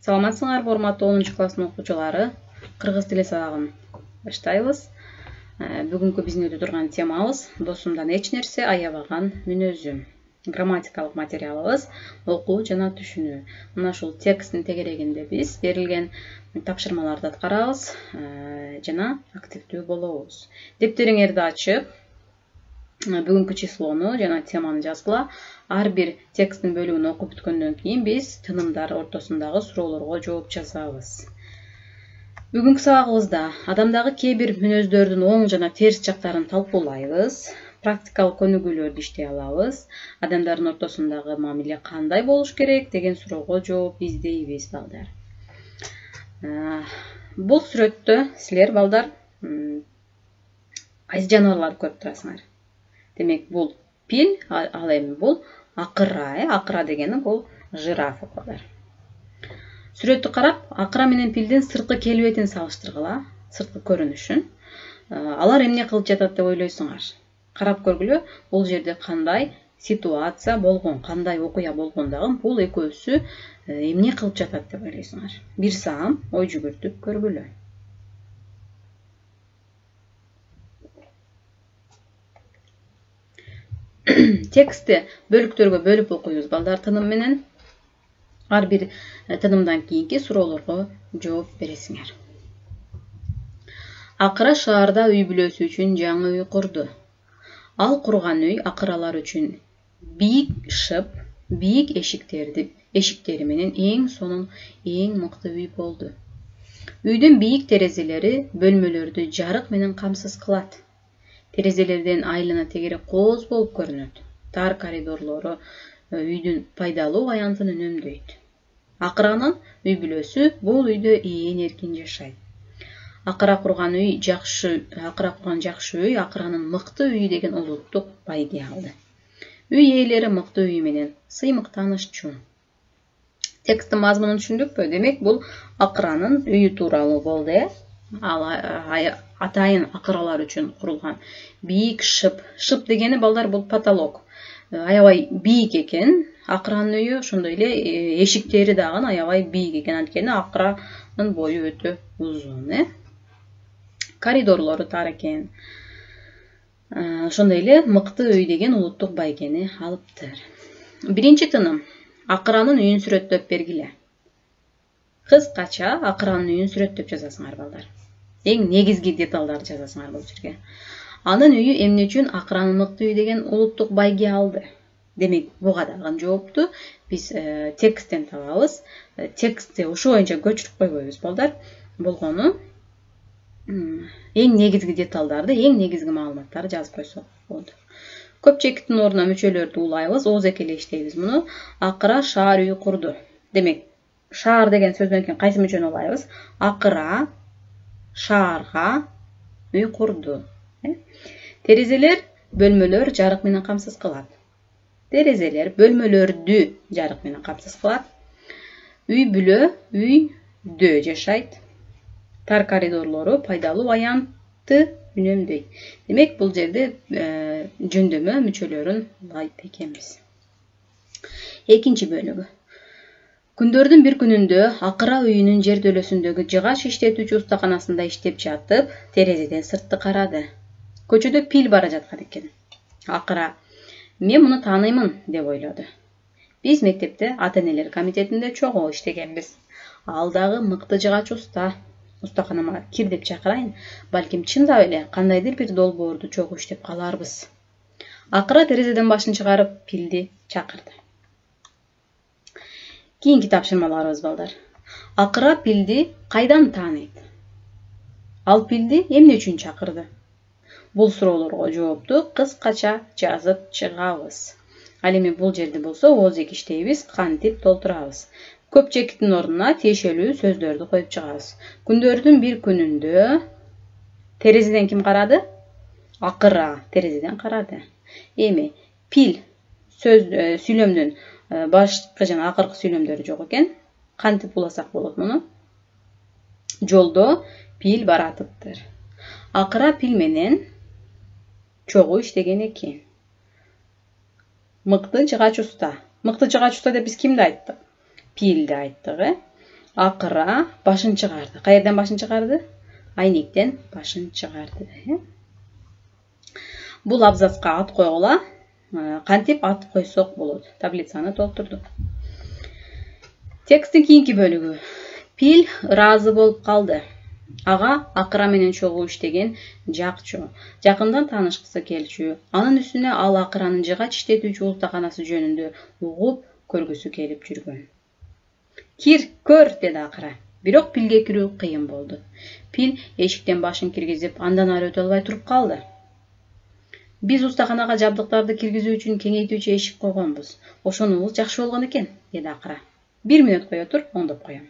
Саламатсыңарбы, урматтуу 10-класстын окуучулары? Кыргыз тили сабагын баштайбыз. Бүгүнкү биздин өтө турган темабыз досумдан эч нерсе аябаган мүнөзүм. Грамматикалык материалыбыз окуу жана түшүнүү. Мына ушул тексттин тегерегинде биз берилген тапшырмаларды аткарабыз жана активдүү болобуз. Дептериңерди ачып, бүгүнкү числону жана теманы жазгыла. Ар бир тексттин бөлүгүн окуп бүткөндөн кийин биз тынымдар ортосундагы суроолорго жооп жазабыз. Бүгүнкү сабагыбызда адамдагы кээ бир мүнөздөрдүн оң жана терс жактарын талкуулайбыз. Практикалык көнүгүүлөрдү иштей алабыз. Адамдардын ортосундагы мамиле кандай болуш керек деген суроого жооп издейбиз, балдар. Бул сүрөттө силер, балдар, кайсы жаныбарларды көрүп турасыңар? Демек, бул пил, ал эми бул акыра, акыра дегени бул жираф, балдар. Сүрөттү карап, акыра менен пилдин сырткы келбетин салыштыргыла, сырткы көрүнүшүн. Алар эмне кылып жатат деп ойлойсуңар? Карап көргүлө, бул жерде кандай ситуация болгон, кандай окуя болгон дагы бул экөөсү эмне кылып жатат деп ойлойсуңар? Бир саам ой жүгүртүп көргүлө. Текстти бөлүктөргө бөлүп окуйбуз, балдар, тыным менен. Ар бир тынымдан кийинки суроолорго жооп бересиңер. Акыра шаарда үй бүлөсү үчүн жаңы үй курду. Ал курган үй акыралар үчүн бийик шып, бийик эшиктери менен эң сонун, эң мыкты үй болду. Үйдүн бийик терезелери бөлмөлөрдү жарык менен камсыз кылат. Терезелерден айлана тегере кооз болуп көрүнөт. Тар коридорлору үйдүн пайдалуу аянтын үнөмдөйт. Акыранын үй бүлөсү бул үйдө ээн эркин жашайт. Акыра курган жакшы үй акыранын мыкты үйү деген улуттук байге алды. Үй ээлери мыкты үй менен сыймыктанышчу. Тексттин мазмунун түшүндүкпү? Демек, бул акыранын үйү тууралуу болду, атайын акыралар үчүн курулган бийик шып. Шып дегени, балдар, бул потолок. Аябай бийик экен. Акыранын үйү, ошондой эле эшиктери дагы аябай бийик экен. Анткени акыранын бою өтө узун, Коридорлору тар экен. Ошондой эле мыкты үй деген улуттук байгени алыптыр. Биринчи тыным. Акыранын үйүн сүрөттөп бергиле. Кыскача акыранын үйүн сүрөттөп жазасыңар, балдар. Эң негизги деталдарды жазасыңар бул жерге. Анын үйү эмне үчүн акыранын мыкты үй деген улуттук байге алды? Демек, буга дагы жоопту биз тексттен табабыз. Текстти ошо боюнча көчүрүп койбойбуз, балдар. Болгону эң негизги деталдарды, эң негизги маалыматтарды жазып койсок болду. Көпчектин ордуна мүчөлөрдү улайбыз, оозеки эле иштейбиз муну. Акыра шаар үй курду. Демек, шаар деген сөздөн кийин кайсы мүчөнү улайбыз? Акыра шаарга үй курду. Терезелер бөлмөлөр жарык менен камсыз кылат. Терезелер бөлмөлөрдү жарык менен камсыз кылат. Үй бүлө үйдө жашайт. Тар коридорлору пайдалуу аянтты үнөмдөйт. Демек, бул жерде жөндөмө мүчөлөрүн улайт экенбиз. Экинчи бөлүгү. Күндөрдүн бир күнүндө акыра үйүнүн жертөлөсүндөгү жыгач иштетүүчү устаканасында иштеп жатып, терезеден сыртты карады. Көчөдө пил бара жаткан экен. Акыра, мен муну тааныймын деп ойлоду. Биз мектепте ата-энелер комитетинде чогуу иштегенбиз. Ал дагы мыкты жыгач уста. Устаканама кир деп чакырайын. Балким чындап эле кандайдыр бир долбоорду чогуу иштеп каларбыз. Акыра терезеден башын чыгарып пилди чакырды. Кийинки тапшырмаларыбыз, балдар. Акыра пилди кайдан тааныйт? Ал пилди эмне үчүн чакырды? Бул суроолорго жоопту кыскача жазып чыгабыз. Ал эми бул жерде болсо оозеки иштейбиз, кантип толтурабыз. Көпчектин ордуна тиешелүү сөздөрдү коюп чыгабыз. Күндөрдүн бир күнүндө терезеден ким карады? Акыра терезеден карады. Эми пил сүйлөмдүн башкы жана акыркы сүйлөмдөрү жок экен. Кантип уласак болот муну? Жолдо пил баратыптыр. Акыра пил менен чогуу иштеген экен. Мыкты жыгач уста. Мыкты жыгач уста деп биз кимди айттык? Пилди айттык, Акыра башын чыгарды. Каерден башын чыгарды? Айнектен башын чыгарды. Бул абзацка ат койгула. Кантип ат койсок болот? Таблицаны толтурдук. Тексттин кийинки бөлүгү. Пил ыраазы болуп калды. Ага акыра менен чогуу иштеген жакчу. Жакындан таанышкысы келчү. Анын үстүнө ал акыранын жыгач иштетүүчү устаканасы жөнүндө угуп көргүсү келип жүргөн. Кир, көр, деди акыра. Бирок пилге кирүү кыйын болду. Пил эшиктен башын киргизип, андан ары өтө албай туруп калды. Биз устаканага жабдыктарды киргизүү үчүн кеңейтүүчү эшик койгонбуз. Ошонубуз жакшы болгон экен, деди акыра. 1 мүнөт кое тур, оңдоп коем.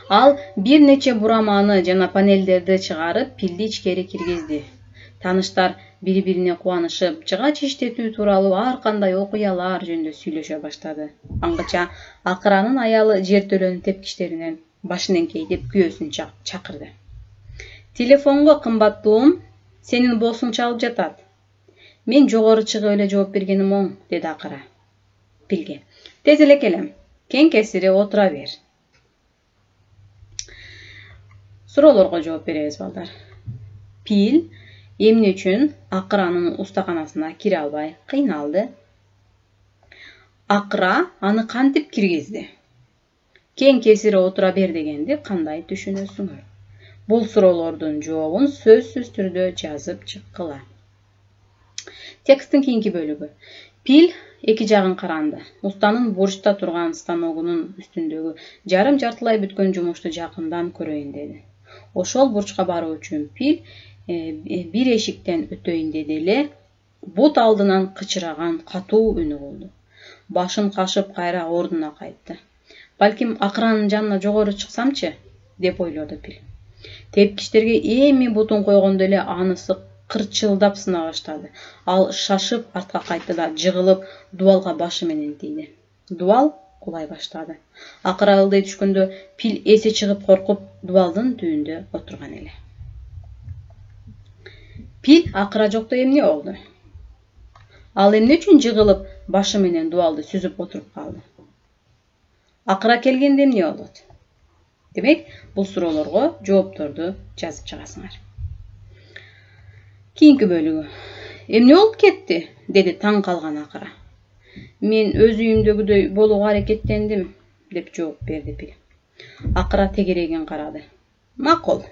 Ал бир нече бураманы жана панелдерди чыгарып, пилди ичкери киргизди. Тааныштар бири-бирине кубанышып, жыгач иштетүү тууралуу ар кандай окуялар жөнүндө сүйлөшө баштады. Аңгыча акыранын аялы жертөлөнүн тепкичтеринен башын эңкейтип күйөөсүн чакырды. Телефонго, кымбаттуум, сенин боссуң чалып жатат. Мен жогору чыгып эле жооп бергеним оң, деди акыра. Пилге. Тез эле келем. Кең кесири отура бер. Суроолорго жооп беребиз, балдар. Пил эмне үчүн акыранын устаканасына кире албай кыйналды? Акыра аны кантип киргизди? Кең кесири отура бер дегенди кандай түшүнөсүңөр? Бул суроолордун жообун сөзсүз түрдө жазып чыккыла. Тексттин кийинки бөлүгү. Пил эки жагын каранды. Устанын бурчта турган станогунун үстүндөгү жарым-жартылай бүткөн жумушту жакындан көрөйүн деди. Ошол бурчка баруу үчүн Пил бир эшиктен өтөйүн деди эле, бут алдынан кычыраган катуу үнү болду. Башын кашып кайра ордуна кайтты. Балким акыранын жанына жогору чыксамчы, деп ойлоду Пил. Тепкичтерге эми бутун койгондо эле анысы кырчылдап сына баштады. Ал шашып артка кайтты да жыгылып дубалга башы менен тийди. Дубал кулай баштады. Акыра ылдый түшкөндө Пил эси чыгып коркуп дубалдын түбүндө отурган эле. Пил акыра жокто эмне болду? Ал эмне үчүн жыгылып башы менен дубалды сүзүп отуруп калды? Акыра келгенде эмне болот? Демек, бул суроолорго жоопторду жазып чыгасыңар. Кийинки бөлүгү. Эмне болуп кетти? Деди таң калган акыра. Мен өз үйүмдөгүдөй болууга аракеттендим, деп жооп берди Пил. Акыра тегереген карады. Макул.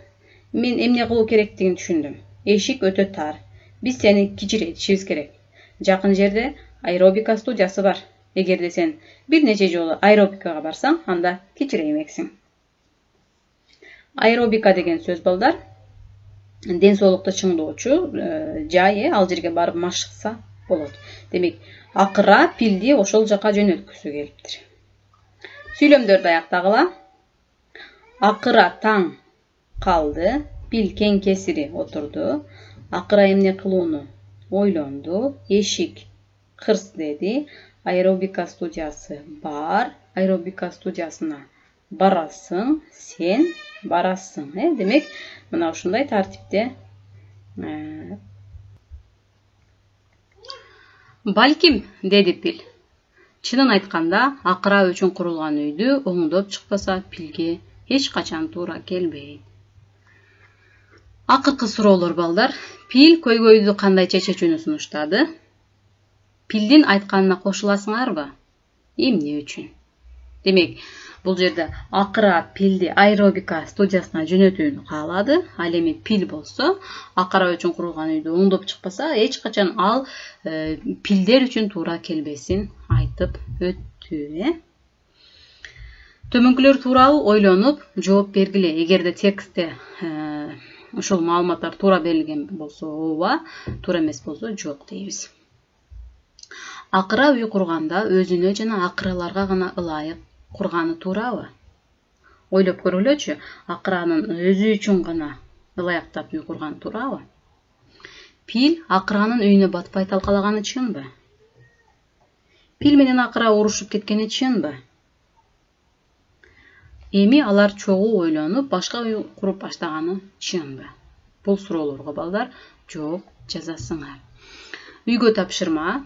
Мен эмне кылуу керектигин түшүндүм. Эшик өтө тар. Биз сени кичиретишибиз керек. Жакын жерде аэробика студиясы бар. Эгерде сен бир нече жолу аэробикага барсаң, анда кичиреймексиң. Аэробика деген сөз, балдар, ден соолукту чыңдоочу жай, ал жерге барып машыкса болот. Демек, акыра Пилди ошол жака жөнөткүсү келиптир. Сүйлөмдөрдү аяктагыла. Акыра таң калды. Пил кең кесири отурду. Акыра эмне кылууну ойлонду. Эшик кырс деди. Аэробика студиясы бар. Аэробика студиясына барасың, сен барасың. Демек, мына ушундай тартипте балким, деди Пил. Чынын айтканда, акыра үчүн курулган үйдү оңдоп чыкпаса, Пилге эч качан туура келбейт. Акыркы суроолор, балдар. Пил көйгөйдү кандай чечүүнү сунуштады? Пилдин айтканына кошуласыңарбы? Эмне үчүн? Демек, бул жерде акыра Пилди аэробика студиясына жөнөтүүнү каалады. Ал эми Пил болсо, акыра үчүн курулган үйдү оңдоп чыкпаса, эч качан ал пилдер үчүн туура келбесин айтып өттү. Төмөнкүлөр тууралуу ойлонуп жооп бергиле. Эгерде текстте ушул маалыматтар туура берилген болсо ооба, туура эмес болсо жок дейбиз. Акыра үй курганда өзүнө жана акыраларга гана ылайык курганы туурабы? Ойлоп көргүлөчү, акыранын өзү үчүн гана ылайыктап үй курганы туурабы? Пил акыранын үйүнө батпай талкалаганы чынбы? Пил менен акыра урушуп кеткени чынбы? Эми алар чогуу ойлонуп, башка үй куруп баштаганы чынбы? Бул суроолорго, балдар, жооп жазасыңар. Үйгө тапшырма.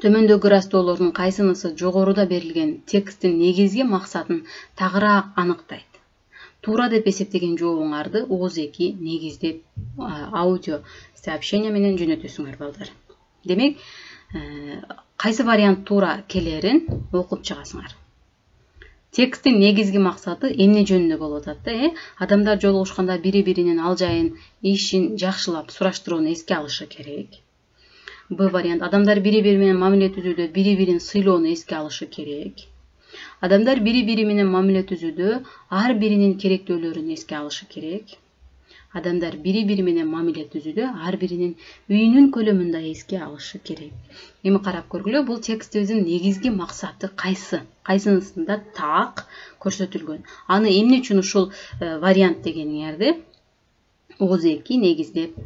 Төмөндөгү ырастоолордун кайсынысы жогоруда берилген тексттин негизги максатын тагыраак аныктайт? Туура деп эсептеген жообуңарды ооз 2 негиздеп аудио сообщение менен жөнөтөсүңөр балдар. Демек, кайсы вариант туура келерин окуп чыгасыңар. Тексттин негизги максаты эмне жөнүндө болуп атат да? Адамдар жолугушканда бири-биринин ал жайын, ишин жакшылап сураштырууну эске алышы керек. Б вариант: адамдар бири-бири менен мамиле түзүүдө бири-бирин сыйлоону эске алышы керек. Адамдар бири-бири менен мамиле түзүүдө ар биринин керектөөлөрүн эске алышы керек. Адамдар бири-бири менен мамиле түзүүдө ар биринин үйүнүн көлөмүн да эске алышы керек. Эми карап көргүлө, бул текстибиздин негизги максаты кайсы? Кайсынысында так көрсөтүлгөн? Аны эмне үчүн ушул вариант дегениңерди ооз 2 негиздеп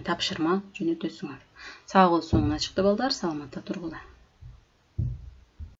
тапшырма жөнөтөсүңөр. Сау болсуңар чыкты балдар, саламатта тургула.